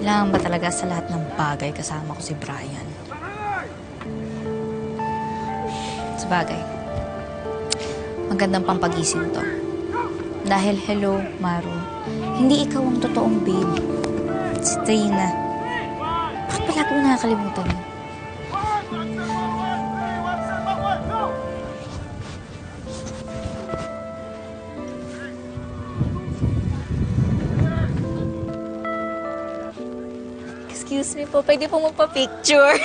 Kailangan ba talaga sa lahat ng bagay kasama ko si Brian? Sa bagay, magandang pampagising to. Dahil hello, Maru, hindi ikaw ang totoong babe. Si Trina. Bakit palagi mo nakakalimutan yun? Excuse me po, pwede po magpa-picture?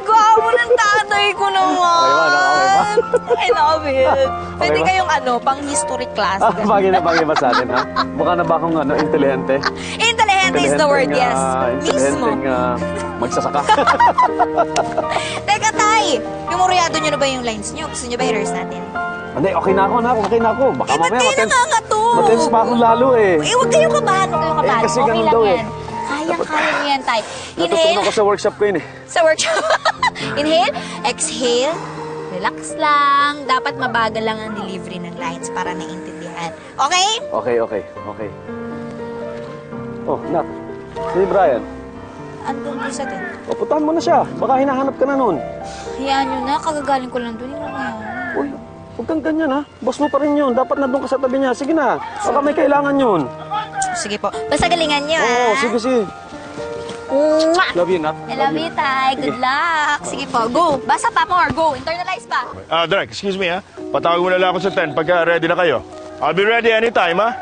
Gwapo ng tatay ko naman. Okay ba? I love it. Pwede ba? kayong pang-history class. Bagay ba sa atin, ha? Mukha na ba akong intelihente? Intelihente is the word, yes. Mismo. Magsasaka. Teka, tay! Memoryado nyo na ba yung lines nyo? Gusto nyo ba i-rehearse natin? Hindi, okay na ako, nak. Okay na ako. Baka Ba't mamaya kayo nangangatog? matense pa ako lalo, eh. Huwag kayong kabahan, huwag kayong kabahan. kasi Okay ganun lang daw, yan. Kaya mo yan, tay. Natutunan Inhale. ko sa workshop ko yun, eh. Sa workshop. Inhale. Exhale. Relax lang. Dapat mabagal lang ang delivery ng lines para naiintindihan. Okay? Okay. Oh, nak. Si Brian. Andun po sa din. O, putahan mo na siya. Baka hinahanap ka na nun. Hayaan nyo na. Kagagaling ko lang doon. Yung mga Uy, huwag kang ganyan, ha? Boss mo pa rin yun. Dapat nandun ka sa tabi niya. Sige na. Baka may kailangan yun. Sige po. Basta galingan nyo, Oo, sige. Mwah! Love you, nak. I love you, tay. Good luck. Sige po. Go. Basa pa more. Go. Internalize pa. Direk, excuse me, ha? Patawag mo na lang ako sa 10 pagka ready na kayo. I'll be ready anytime, ha?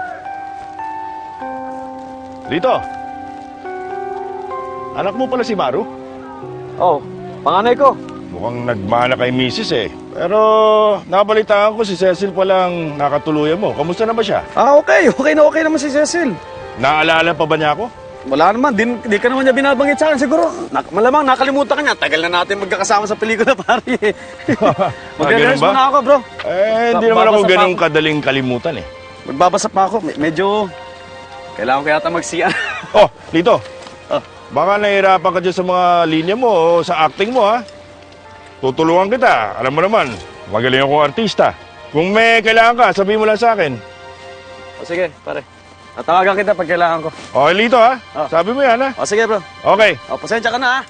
Dito. Anak mo pala si Maru? Oh, panganay ko. Mukhang nagmana kay Mrs. eh. Pero nakabalitaan ko si Cecil palang nakatuluyan mo. Kamusta na ba siya? Okay. Okay naman si Cecil. Naalala pa ba niya ako? Wala naman, di ka naman niya binabanggit sa akin siguro. Malamang nakalimutan ka niya. Tagal na natin magkakasama sa pelikula, pare. Magre-rehearse ba? muna ako, bro. Hindi naman ako Babasa pa ganun ako. kadaling kalimutan eh. Magbabasa pa ako. Medyo... Kailangan ko yata magsiyan. Oh, dito. Oh. Baka nahihirapan ka dyan sa mga linya mo o sa acting mo, ha? Tutulungan kita. Alam mo naman, magaling akong artista. Kung may kailangan ka, sabihin mo lang sa akin. O sige, pare. Tatawagan kita pag kailangan ko. Okay, Lito, ha? Oh. Sabi mo yan, ha? O sige, bro. Okay. O, pasensya ka na, ha?